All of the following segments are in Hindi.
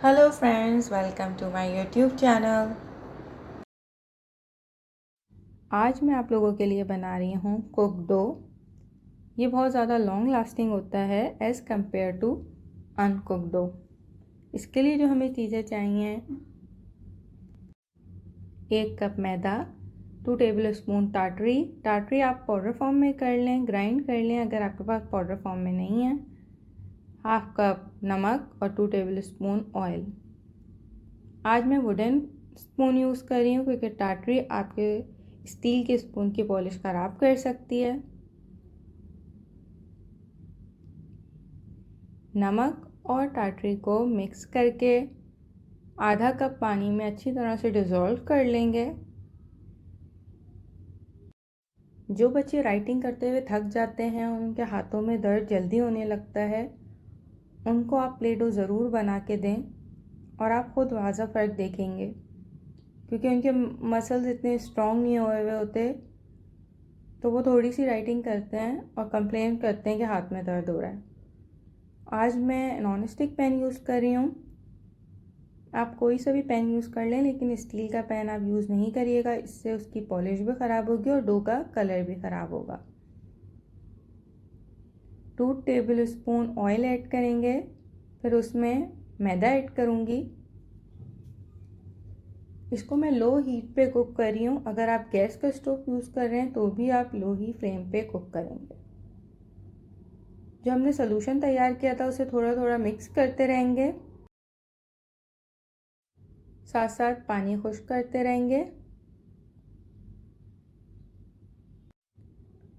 Hello friends, welcome to my YouTube channel. आज मैं आप लोगों के लिए बना रही हूँ कुक डो। ये बहुत ज़्यादा लॉन्ग लास्टिंग होता है as compare to uncooked dough. इसके लिए जो हमें चीज़ें चाहिए, 1 कप मैदा, 2 टेबल स्पून टाटरी आप पाउडर फॉर्म में कर लें, ग्राइंड कर लें अगर आपके पास पाउडर फॉर्म में नहीं है, 1/2 कप नमक और 2 टेबल स्पून ऑयल। आज मैं वुडन स्पून यूज़ कर रही हूँ क्योंकि टाटरी आपके स्टील के स्पून की पॉलिश ख़राब कर सकती है। नमक और टाटरी को मिक्स करके 1/2 कप पानी में अच्छी तरह से डिज़ोल्व कर लेंगे। जो बच्चे राइटिंग करते हुए थक जाते हैं, उनके हाथों में दर्द जल्दी होने लगता है, उनको आप प्ले डो ज़रूर बना के दें और आप खुद वाज़ा फ़र्क देखेंगे क्योंकि उनके मसल्स इतने स्ट्रॉन्ग नहीं हुए हुए होते, तो वो थोड़ी सी राइटिंग करते हैं और कंप्लेन करते हैं कि हाथ में दर्द हो रहा है। आज मैं नॉन स्टिक पैन यूज़ कर रही हूँ। आप कोई सा भी पैन यूज़ कर लें, लेकिन स्टील का पैन आप यूज़ नहीं करिएगा, इससे उसकी पॉलिश भी ख़राब होगी और डो का कलर भी ख़राब होगा। 2 टेबल स्पून ऑयल ऐड करेंगे, फिर उसमें मैदा ऐड करूँगी। इसको मैं लो हीट पे कुक कर रही हूँ। अगर आप गैस का स्टोव यूज़ कर रहे हैं तो भी आप लो ही फ्लेम पे कुक करेंगे। जो हमने सोल्यूशन तैयार किया था उसे थोड़ा थोड़ा मिक्स करते रहेंगे, साथ साथ पानी खुश्क करते रहेंगे।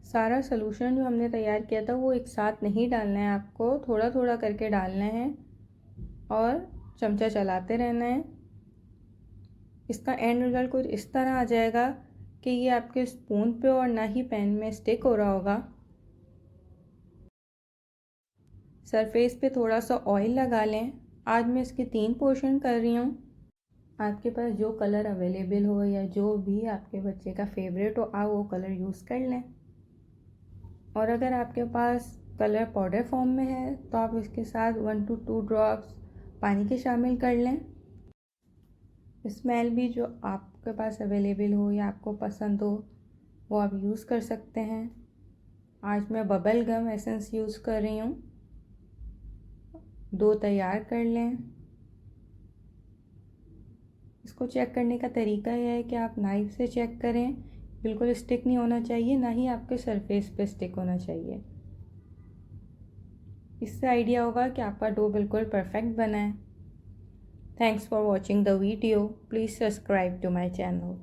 सारा सोल्यूशन जो हमने तैयार किया था वो एक साथ नहीं डालना है, आपको थोड़ा थोड़ा करके डालना है और चमचा चलाते रहना है। इसका एंड रिजल्ट कुछ इस तरह आ जाएगा कि ये आपके स्पून पे और ना ही पैन में स्टिक हो रहा होगा। सरफेस पे थोड़ा सा ऑयल लगा लें। आज मैं इसके 3 पोर्शन कर रही हूँ। आपके पास जो कलर अवेलेबल हो या जो भी आपके बच्चे का फेवरेट हो, आप वो कलर यूज़ कर लें। और अगर आपके पास कलर पाउडर फॉर्म में है तो आप इसके साथ 1 to 2 ड्रॉप्स पानी के शामिल कर लें। स्मेल भी जो आपके पास अवेलेबल हो या आपको पसंद हो वो आप यूज़ कर सकते हैं। आज मैं बबल गम एसेंस यूज़ कर रही हूँ। डो तैयार कर लें। इसको चेक करने का तरीका यह है कि आप नाइफ से चेक करें, बिल्कुल स्टिक नहीं होना चाहिए, ना ही आपके सरफेस पे स्टिक होना चाहिए। इससे आइडिया होगा कि आपका डो बिल्कुल परफेक्ट बना है। Thanks for watching the video. Please subscribe to my channel.